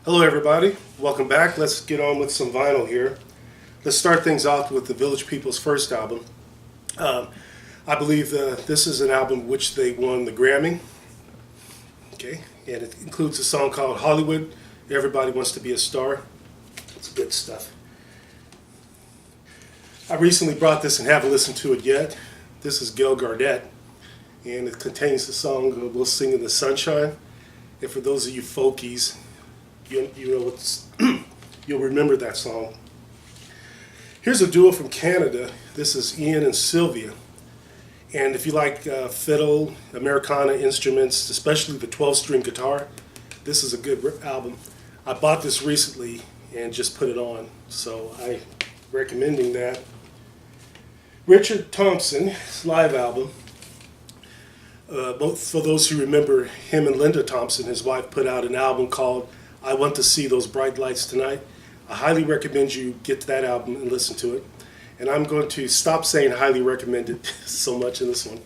Hello everybody, welcome back. Let's get on with some vinyl here. Let's start things off with the Village People's first album. I believe this is an album which they won the Grammy. Okay, and it includes a song called Hollywood, Everybody Wants to Be a Star. It's good stuff. I recently brought this and haven't listened to it yet. This is Gil Garnett, and it contains the song We'll Sing in the Sunshine. And for those of you folkies, you know what's you'll remember that song. Here's a duo from Canada. This is Ian and Sylvia. And if you like fiddle, Americana instruments, especially the 12-string guitar, this is a good album. I bought this recently and just put it on, so I'm recommending that. Richard Thompson's live album. Both for those who remember him and Linda Thompson, his wife, put out an album called I Want to See Those Bright Lights Tonight. I highly recommend you get to that album and listen to it. And I'm going to stop saying highly recommended so much in this one.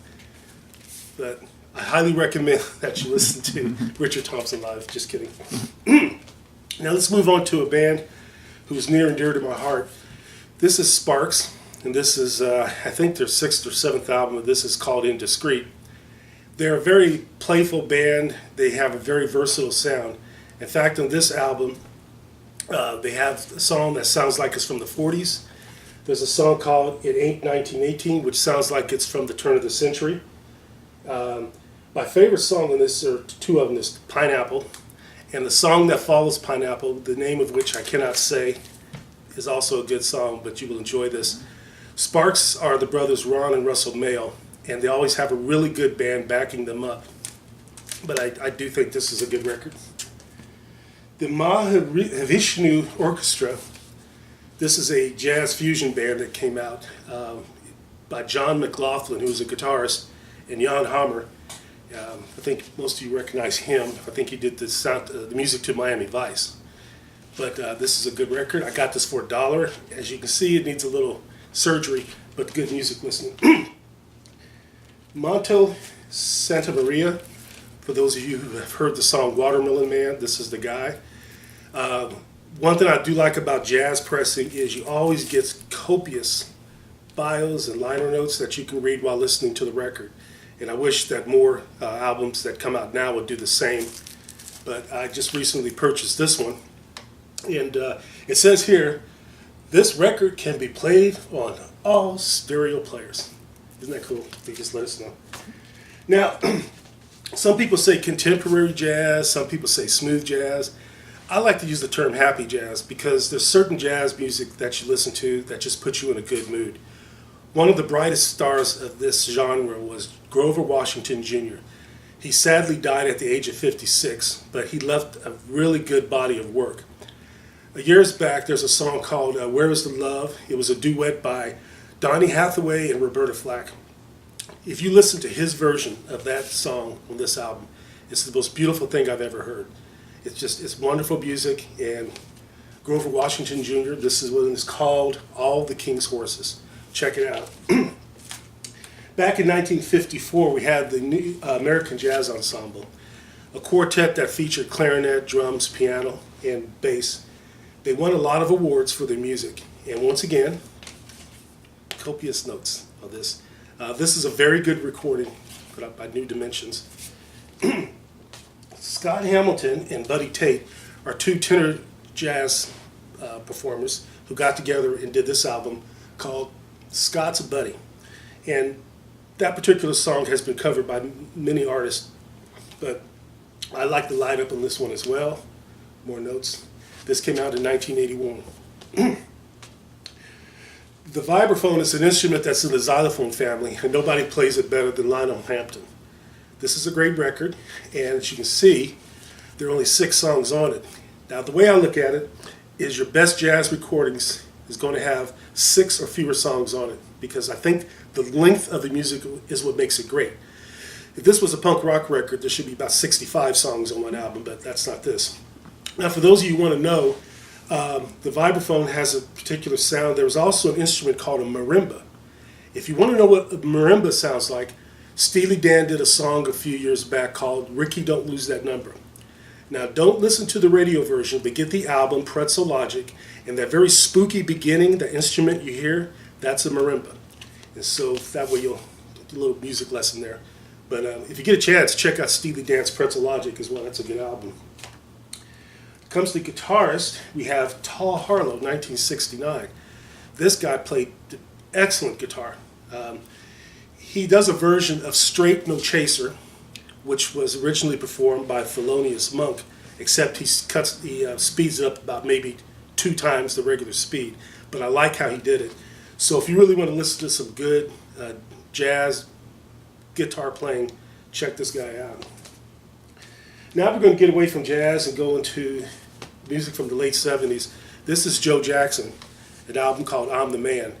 But I highly recommend that you listen to Richard Thompson live. Just kidding. Now let's move on to a band who's near and dear to my heart. This is Sparks, and this is, I think, their 6th or 7th album. This is called Indiscreet. They're a very playful band. They have a very versatile sound. In fact, on this album, they have a song that sounds like it's from the 40s. There's a song called It Ain't 1918, which sounds like it's from the turn of the century. My favorite song on this, or two of them, is Pineapple. And the song that follows Pineapple, the name of which I cannot say, is also a good song, but you will enjoy this. Sparks are the brothers Ron and Russell Mael, and they always have a really good band backing them up. But I do think this is a good record. The Mahavishnu Orchestra. This is a jazz fusion band that came out by John McLaughlin, who was a guitarist, and Jan Hammer. I think most of you recognize him. I think he did the music to Miami Vice. But this is a good record. I got this for $1. As you can see, it needs a little surgery, but good music listening. Monto Santa Maria. For those of you who have heard the song Watermelon Man, this is the guy. One thing I do like about jazz pressing is you always get copious bios and liner notes that you can read while listening to the record. And I wish that more albums that come out now would do the same. But I just recently purchased this one. And it says here, this record can be played on all stereo players. Isn't that cool? They just let us know. Now, some people say contemporary jazz, some people say smooth jazz. I like to use the term happy jazz because there's certain jazz music that you listen to that just puts you in a good mood. One of the brightest stars of this genre was Grover Washington Jr. He sadly died at the age of 56, but he left a really good body of work. Years back, there's a song called Where Is the Love? It was a duet by Donny Hathaway and Roberta Flack. If you listen to his version of that song on this album, it's the most beautiful thing I've ever heard. It's wonderful music, and Grover Washington Jr., this is what it's called, All the King's Horses. Check it out. Back in 1954, we had the New American Jazz Ensemble, a quartet that featured clarinet, drums, piano, and bass. They won a lot of awards for their music, and once again, copious notes of this. This is a very good recording put up by New Dimensions. Scott Hamilton and Buddy Tate are two tenor jazz performers who got together and did this album called Scott's Buddy. And that particular song has been covered by many artists, but I like the lineup on this one as well. More notes. This came out in 1981. The vibraphone is an instrument that's in the xylophone family, and nobody plays it better than Lionel Hampton. This is a great record, and as you can see, there are only 6 songs on it. Now, the way I look at it is your best jazz recordings is going to have 6 or fewer songs on it, because I think the length of the music is what makes it great. If this was a punk rock record, there should be about 65 songs on one album, but that's not this. Now, for those of you who want to know, the vibraphone has a particular sound. There's also an instrument called a marimba. If you want to know what a marimba sounds like, Steely Dan did a song a few years back called Ricky Don't Lose That Number. Now, don't listen to the radio version, but get the album, Pretzel Logic, and that very spooky beginning, the instrument you hear, that's a marimba. And so that way you'll get a little music lesson there. But if you get a chance, check out Steely Dan's Pretzel Logic as well. That's a good album. Comes to guitarist, we have Tal Harlow, 1969. This guy played excellent guitar. He does a version of Straight No Chaser, which was originally performed by Thelonious Monk, except he speeds it up about maybe 2 times the regular speed. But I like how he did it. So if you really want to listen to some good jazz guitar playing, check this guy out. Now we're going to get away from jazz and go into music from the late 70s. This is Joe Jackson, an album called I'm the Man.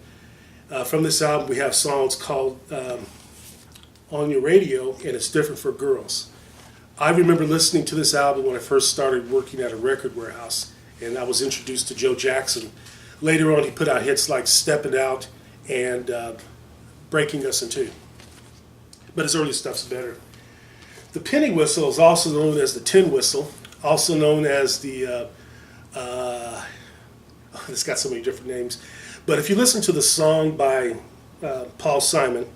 From this album we have songs called On Your Radio and It's Different for Girls. I remember listening to this album when I first started working at a record warehouse, and I was introduced to Joe Jackson. Later on he put out hits like Steppin' Out and Breaking Us in Two. But his early stuff's better. The penny whistle is also known as the tin whistle, also known as the, it's got so many different names. But if you listen to the song by Paul Simon,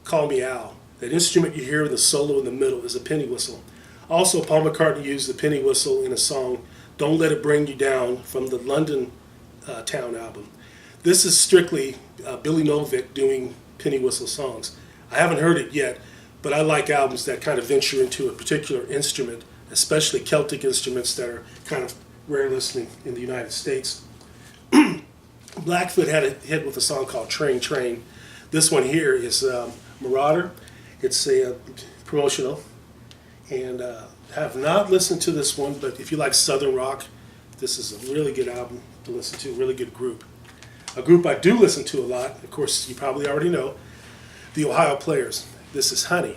Call Me Al, that instrument you hear in the solo in the middle is a penny whistle. Also, Paul McCartney used the penny whistle in a song, Don't Let It Bring You Down, from the London Town album. This is strictly Billy Novick doing penny whistle songs. I haven't heard it yet, but I like albums that kind of venture into a particular instrument, especially Celtic instruments that are kind of rare listening in the United States. Blackfoot had a hit with a song called Train Train. This one here is Marauder. It's a promotional, and have not listened to this one, but if you like Southern rock, this is a really good album to listen to, really good group. A group I do listen to a lot, of course you probably already know, the Ohio Players. This is Honey.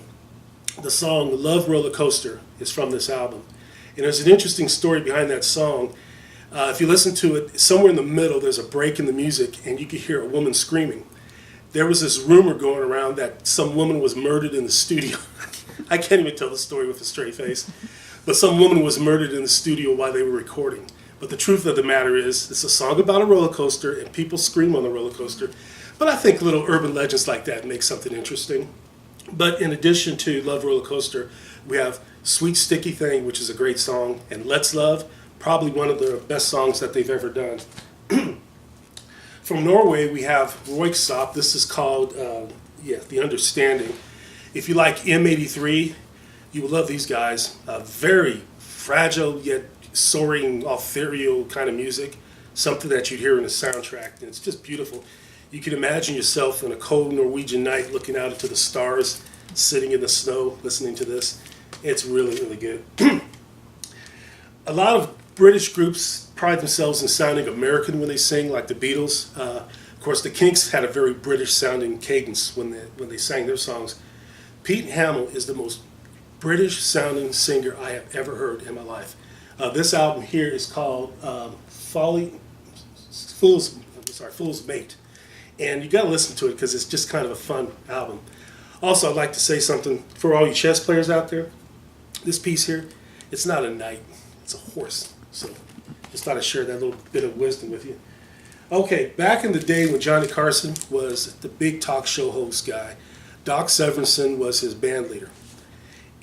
The song Love Roller Coaster is from this album. And there's an interesting story behind that song. If you listen to it, somewhere in the middle there's a break in the music and you can hear a woman screaming. There was this rumor going around that some woman was murdered in the studio. I can't even tell the story with a straight face. But some woman was murdered in the studio while they were recording. But the truth of the matter is, it's a song about a roller coaster and people scream on the roller coaster. But I think little urban legends like that make something interesting. But in addition to Love Roller Coaster, we have Sweet Sticky Thing, which is a great song, and Let's Love, probably one of the best songs that they've ever done. From Norway, we have Røyksopp. This is called, The Understanding. If you like M83, you will love these guys. Very fragile yet soaring, ethereal kind of music, something that you'd hear in a soundtrack, and it's just beautiful. You can imagine yourself on a cold Norwegian night looking out into the stars, sitting in the snow, listening to this. It's really, really good. A lot of British groups pride themselves in sounding American when they sing, like the Beatles. Of course, the Kinks had a very British-sounding cadence when they sang their songs. Pete Hamill is the most British-sounding singer I have ever heard in my life. This album here is called Fool's Mate. And you got to listen to it because it's just kind of a fun album. Also, I'd like to say something for all you chess players out there. This piece here, it's not a knight, it's a horse. So just thought I'd share that little bit of wisdom with you. Okay, back in the day when Johnny Carson was the big talk show host guy, Doc Severinsen was his band leader.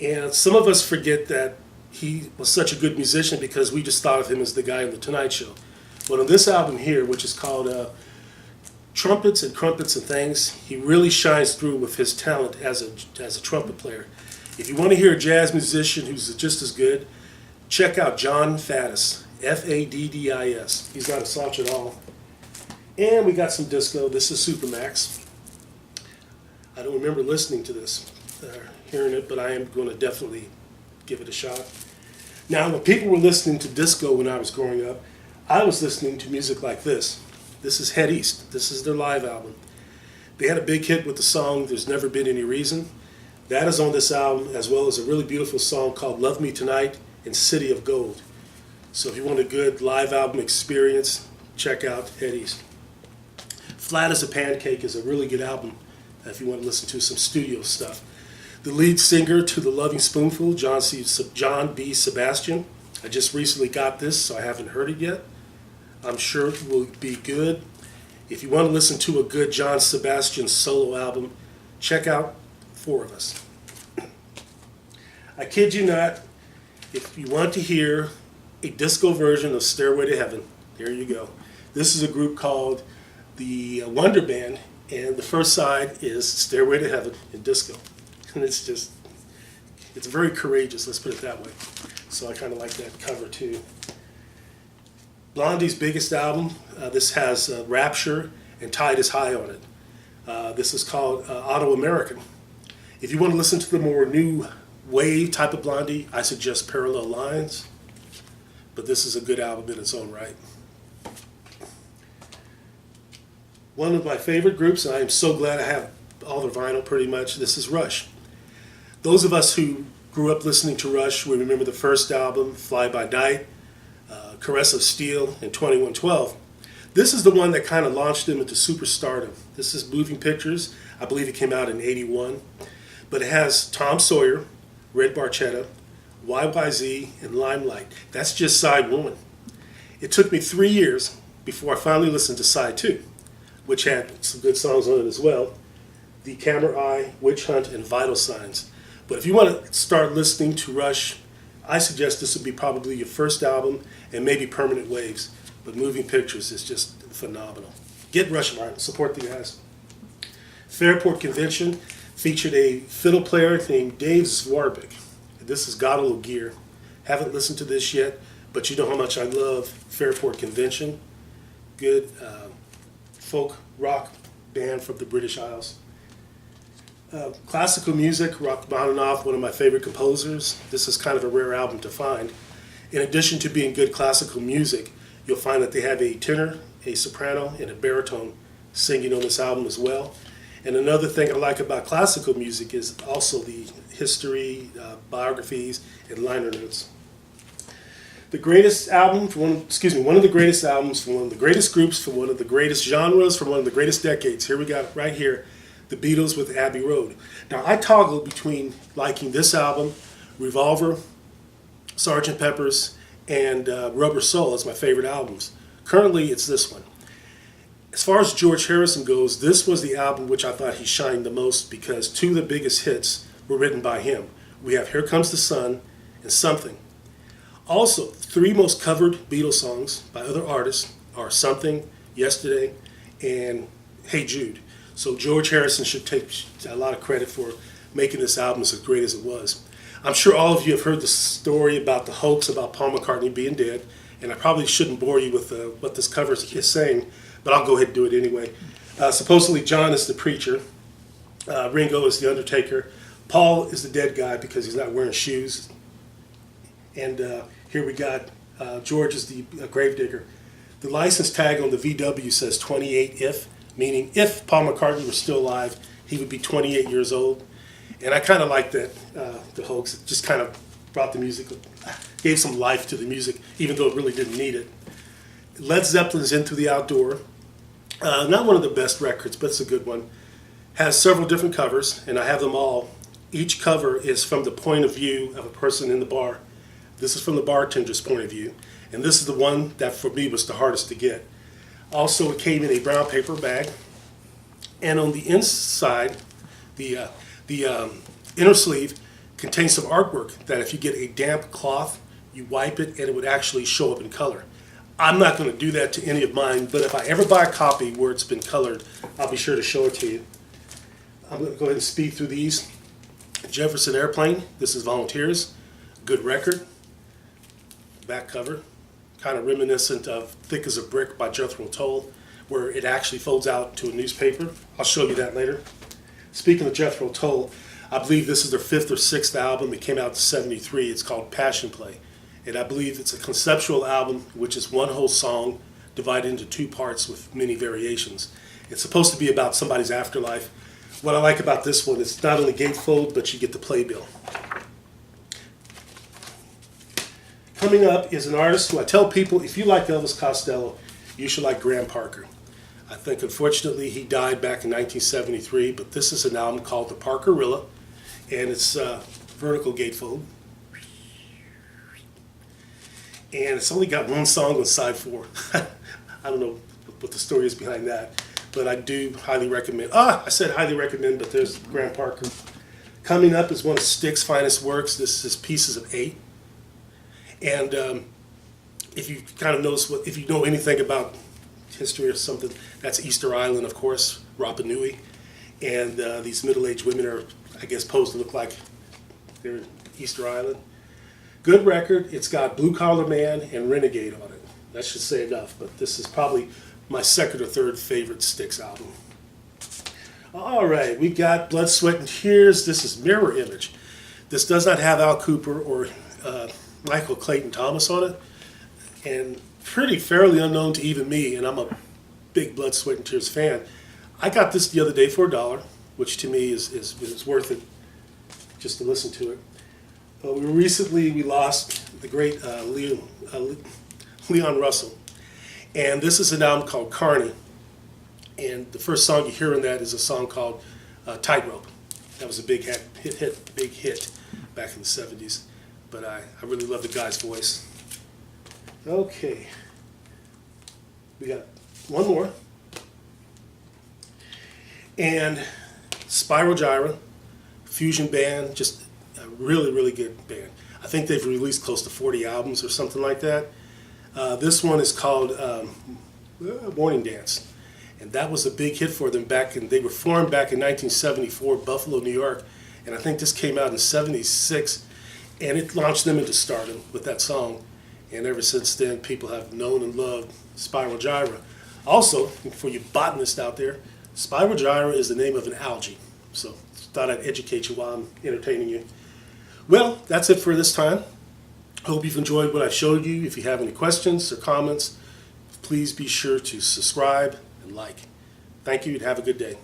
And some of us forget that he was such a good musician because we just thought of him as the guy on The Tonight Show. But on this album here, which is called Trumpets and Crumpets and Things, he really shines through with his talent as a trumpet player. If you want to hear a jazz musician who's just as good, check out John Faddis, Faddis. He's not a slouch at all. And we got some disco. This is Supermax. I don't remember listening to this, hearing it, but I am going to definitely give it a shot. Now, when people were listening to disco when I was growing up, I was listening to music like this. This is Head East. This is their live album. They had a big hit with the song There's Never Been Any Reason. That is on this album, as well as a really beautiful song called Love Me Tonight and City of Gold. So if you want a good live album experience, check out Head East. Flat as a Pancake is a really good album if you want to listen to some studio stuff. The lead singer to The Loving Spoonful, John B. Sebastian. I just recently got this, so I haven't heard it yet. I'm sure it will be good. If you want to listen to a good John Sebastian solo album, check out Four of Us. I kid you not, if you want to hear a disco version of Stairway to Heaven, there you go. This is a group called the Wonder Band, and the first side is Stairway to Heaven in disco. And it's very courageous, let's put it that way. So I kind of like that cover too. Blondie's biggest album, this has Rapture and Tide is High on it. This is called Auto American. If you want to listen to the more new wave type of Blondie, I suggest Parallel Lines. But this is a good album in its own right. One of my favorite groups, and I am so glad I have all their vinyl pretty much, this is Rush. Those of us who grew up listening to Rush, we remember the first album, Fly By Night, Caress of Steel, and 2112. This is the one that kind of launched them into superstardom. This is Moving Pictures. I believe it came out in '81. But it has Tom Sawyer, Red Barchetta, YYZ, and Limelight. That's just side one. It took me 3 years before I finally listened to side two, which had some good songs on it as well. The Camera Eye, Witch Hunt, and Vital Signs. But if you want to start listening to Rush, I suggest this would be probably your first album and maybe Permanent Waves. But Moving Pictures is just phenomenal. Get Rush, Martin. Support the guys. Fairport Convention featured a fiddle player named Dave Zwarbick. This is Got a Little Gear. Haven't listened to this yet, but you know how much I love Fairport Convention. Good folk rock band from the British Isles. Classical music, Rachmaninoff, one of my favorite composers. This is kind of a rare album to find. In addition to being good classical music, you'll find that they have a tenor, a soprano, and a baritone singing on this album as well. And another thing I like about classical music is also the history, biographies, and liner notes. The greatest album one of the greatest albums from one of the greatest groups, from one of the greatest genres, from one of the greatest decades. Here we got right here, the Beatles with Abbey Road. Now I toggle between liking this album, Revolver, Sgt. Pepper's, and Rubber Soul as my favorite albums. Currently it's this one. As far as George Harrison goes, this was the album which I thought he shined the most because two of the biggest hits were written by him. We have Here Comes the Sun and Something. Also, three most covered Beatles songs by other artists are Something, Yesterday, and Hey Jude. So George Harrison should take a lot of credit for making this album as great as it was. I'm sure all of you have heard the story about the hoax about Paul McCartney being dead, and I probably shouldn't bore you with what this cover is saying, but I'll go ahead and do it anyway. Supposedly John is the preacher, Ringo is the undertaker, Paul is the dead guy because he's not wearing shoes, and here we got George is the gravedigger. The license tag on the VW says 28 if, meaning if Paul McCartney were still alive, he would be 28 years old. And I kind of like that, the hoax. It just kind of brought the music, gave some life to the music, even though it really didn't need it. Led Zeppelin's Into the Outdoor. Not one of the best records, but it's a good one. Has several different covers, and I have them all. Each cover is from the point of view of a person in the bar. This is from the bartender's point of view. And this is the one that for me was the hardest to get. Also, it came in a brown paper bag. And on the inside, the inner sleeve contains some artwork that if you get a damp cloth, you wipe it and it would actually show up in color. I'm not going to do that to any of mine, but if I ever buy a copy where it's been colored, I'll be sure to show it to you. I'm going to go ahead and speed through these. Jefferson Airplane, this is Volunteers, good record. Back cover, kind of reminiscent of Thick as a Brick by Jethro Tull, where it actually folds out to a newspaper. I'll show you that later. Speaking of Jethro Tull, I believe this is their 5th or 6th album. It came out in '73. It's called Passion Play. And I believe it's a conceptual album, which is one whole song divided into 2 parts with many variations. It's supposed to be about somebody's afterlife. What I like about this one is not only gatefold, but you get the playbill. Coming up is an artist who I tell people, if you like Elvis Costello, you should like Graham Parker. I think, unfortunately, he died back in 1973, but this is an album called The Parkerilla. and it's vertical gatefold. And it's only got one song on side 4. I don't know what the story is behind that, but I do highly recommend. I said highly recommend, but there's Graham Parker. Coming up is one of Stick's finest works. This is Pieces of 8. And if you kind of notice, if you know anything about history or something, that's Easter Island, of course, Rapa Nui. And these middle-aged women are, I guess, posed to look like they're in Easter Island. Good record. It's got Blue Collar Man and Renegade on it. That should say enough, but this is probably my second or third favorite Styx album. All right, we got Blood, Sweat, and Tears. This is Mirror Image. This does not have Al Cooper or Michael Clayton Thomas on it, and fairly unknown to even me, and I'm a big Blood, Sweat, and Tears fan. I got this the other day for $1, which to me is worth it just to listen to it. We lost the great Leon Russell, and this is an album called Carney, and the first song you hear in that is a song called Tightrope. That was a big hit back in the 70s, but I really love the guy's voice. Okay, we got one more, and Spirogyra, fusion band, just a really, really good band. I think they've released close to 40 albums or something like that. This one is called Morning Dance, and that was a big hit for them they were formed back in 1974, Buffalo, New York, and I think this came out in 76, and it launched them into stardom with that song, and ever since then, people have known and loved Spirogyra. Also, for you botanists out there, Spirogyra is the name of an algae, so thought I'd educate you while I'm entertaining you. Well, that's it for this time. Hope you've enjoyed what I've showed you. If you have any questions or comments, please be sure to subscribe and like. Thank you and have a good day.